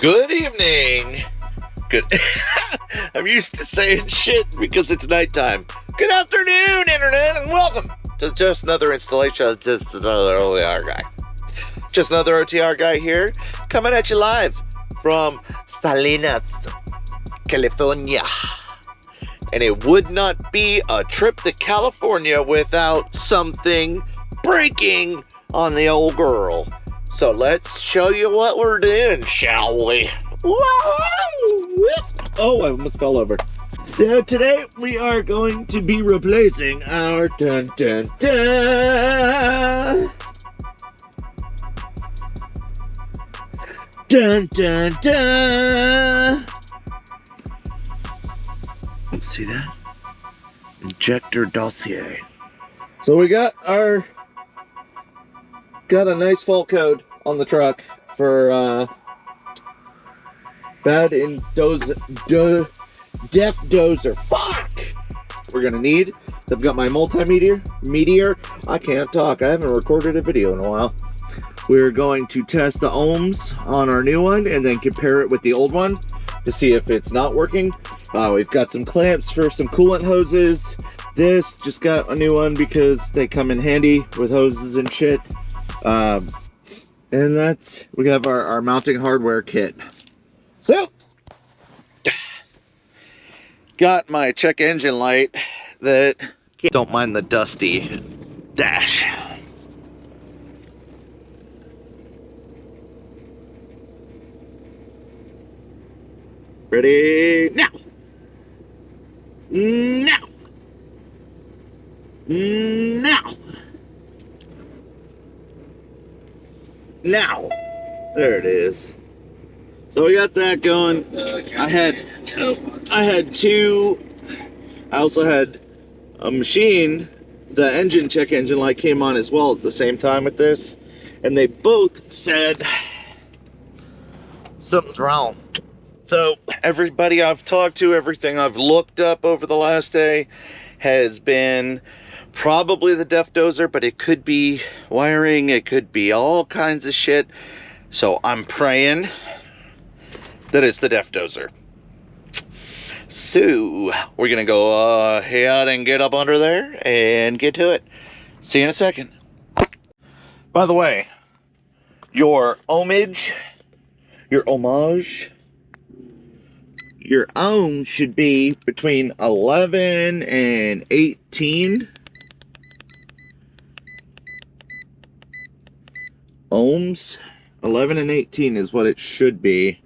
Good evening. Good. I'm used to saying shit because it's nighttime. Good afternoon, Internet, and welcome to just another installation of just another OTR guy. Just another OTR guy here, coming at you live from Salinas, California. And it would not be a trip to California without something breaking on the old girl. So let's show you what we're doing, shall we? Oh, I almost fell over. So today we are going to be replacing our dun dun dun dun dun dun. See that? Injector dossier. So we got a nice fault code on the truck for def dozer. Fuck! We're gonna need. I've got my multimeter. I can't talk. I haven't recorded a video in a while. We're going to test the ohms on our new one and then compare it with the old one to see if it's not working. We've got some clamps for some coolant hoses. This just got a new one because they come in handy with hoses and shit. And we have our mounting hardware kit. So, got my check engine light that don't mind the dusty dash. Ready now. Now. Now, there it is. So we got that going. I also had a machine. The check engine light came on as well at the same time with this, and they both said something's wrong. So everybody I've talked to, everything I've looked up over the last day has been probably the def dozer, but it could be wiring, it could be all kinds of shit. So I'm praying that it's the def dozer. So we're gonna go ahead and get up under there and get to it. See you in a second. By the way, your ohms should be between 11 and 18 ohms. 11 and 18 is what it should be.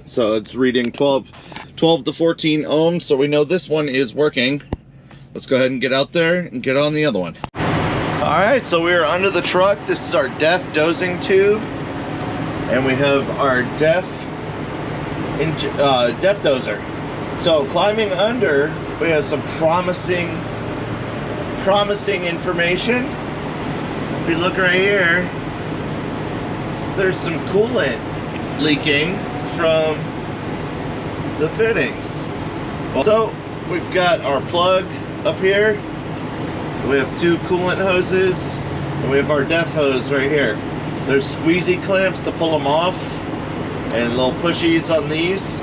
So it's reading 12 to 14 ohms, so we know this one is working. Let's go ahead and get out there and get on the other one. All right, so we are under the truck. This is our def dosing tube, and we have our def dozer. So climbing under, we have some promising information. If you look right here, there's some coolant leaking from the fittings. So we've got our plug up here. We have two coolant hoses, and we have our def hose right here. There's squeezy clamps to pull them off, and little pushies on these,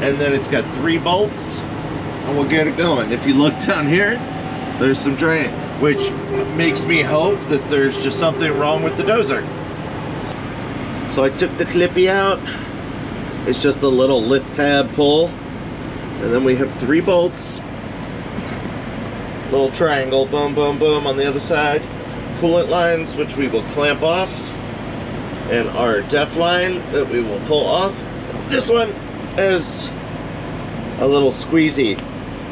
and then it's got 3 bolts, and we'll get it going. If you look down here, there's some drain, which makes me hope that there's just something wrong with the dozer. So I took the clippy out. It's just a little lift tab pull, and then we have 3 bolts, little triangle, boom, boom, boom on the other side, coolant lines, which we will clamp off, and our def line that we will pull off. This one is a little squeezy.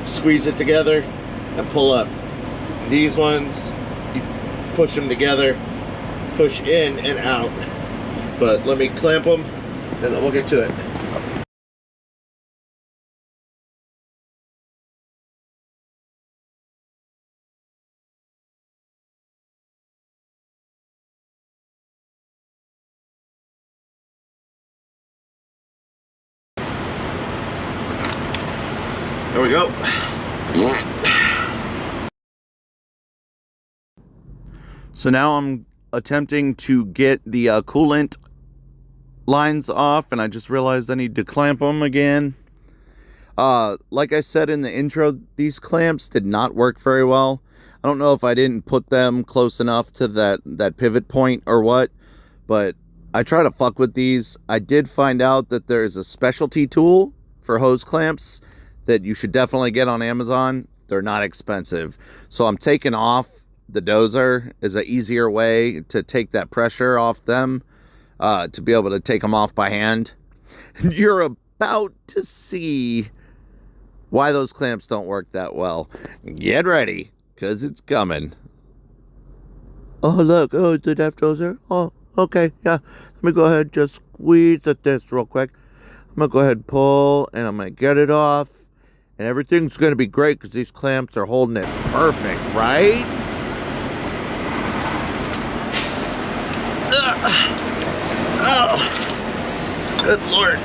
Squeeze it together and pull up. These ones, you push them together, push in and out. But let me clamp them, and then we'll get to it. There we go. So now I'm attempting to get the coolant lines off, and I just realized I need to clamp them again. Like I said in the intro, these clamps did not work very well. I don't know if I didn't put them close enough to that pivot point or what, but I try to fuck with these. I did find out that there's a specialty tool for hose clamps that you should definitely get on Amazon. They're not expensive. So I'm taking off the dozer as an easier way to take that pressure off them, to be able to take them off by hand. You're about to see why those clamps don't work that well. Get ready, because it's coming. Oh, look. Oh, it's the depth dozer. Oh, okay. Yeah. Let me go ahead and just squeeze at this real quick. I'm going to go ahead and pull, and I'm going to get it off. And everything's going to be great because these clamps are holding it perfect, right? Oh, good Lord.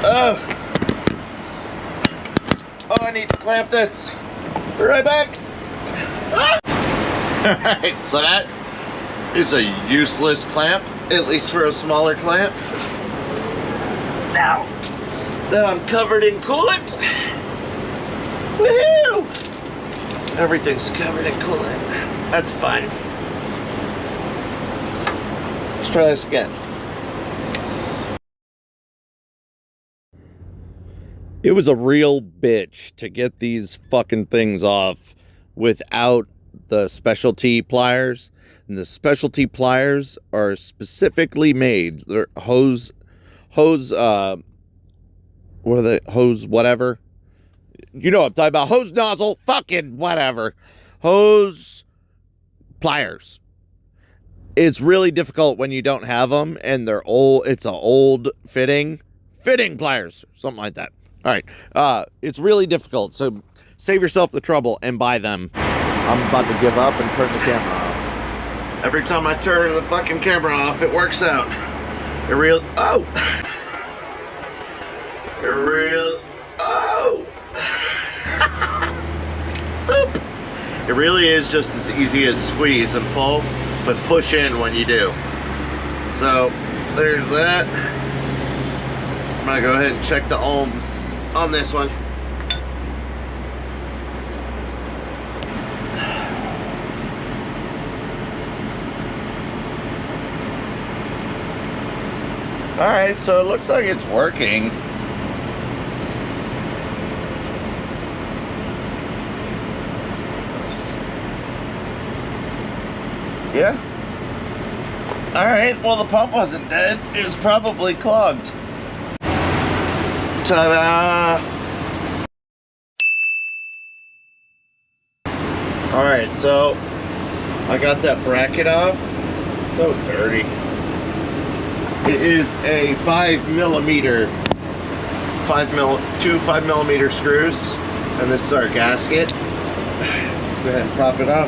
Oh, I need to clamp this. Be right back. Alright, so that is a useless clamp, at least for a smaller clamp. Now that I'm covered in coolant, woohoo! Everything's covered in coolant. That's fun. Let's try this again. It was a real bitch to get these fucking things off without the specialty pliers. And the specialty pliers are specifically made. They're hose, what are they? Hose whatever. You know what I'm talking about. Hose nozzle, fucking whatever. Hose pliers. It's really difficult when you don't have them and they're old. It's an old fitting pliers, something like that. All right. It's really difficult. So save yourself the trouble and buy them. I'm about to give up and turn the camera off. Every time I turn the fucking camera off, it works out. Oh. It really is just as easy as squeeze and pull, but push in when you do. So there's that. I'm gonna go ahead and check the ohms on this one. All right, so it looks like it's working. Yeah. All right, well, the pump wasn't dead. It was probably clogged. Ta-da! All right, so I got that bracket off. It's so dirty. It is a 5mm, two 5mm screws, and this is our gasket. Let's go ahead and prop it off.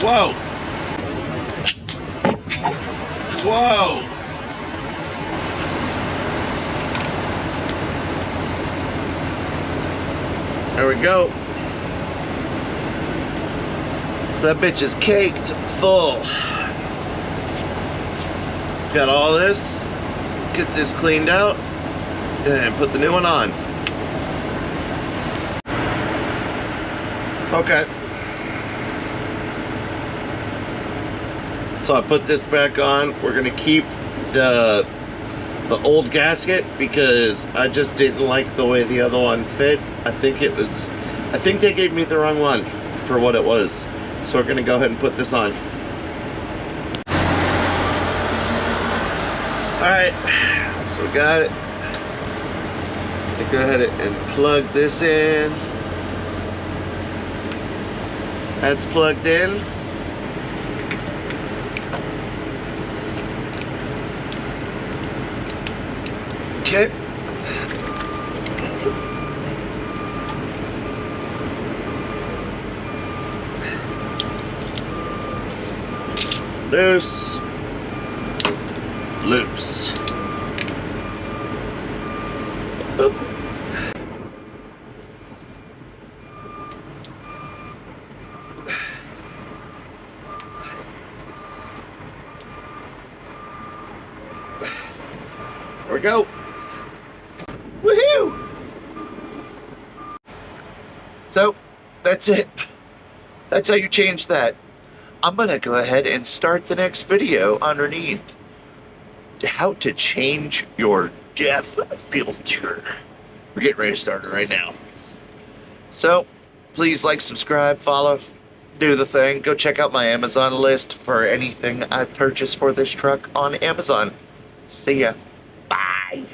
Whoa! Whoa! There we go. So that bitch is caked full. Got all this. Get this cleaned out and put the new one on. Okay. So I put this back on. We're gonna keep the old gasket because I just didn't like the way the other one fit. I think they gave me the wrong one for what it was. So we're gonna go ahead and put this on. All right, so we got it. Go ahead and plug this in. That's plugged in. Okay. Loose. Loose. Oop. There we go. Woohoo! So, that's it. That's how you change that. I'm gonna go ahead and start the next video underneath how to change your depth filter. We're getting ready to start it right now. So, please like, subscribe, follow, do the thing. Go check out my Amazon list for anything I purchased for this truck on Amazon. See ya. Bye.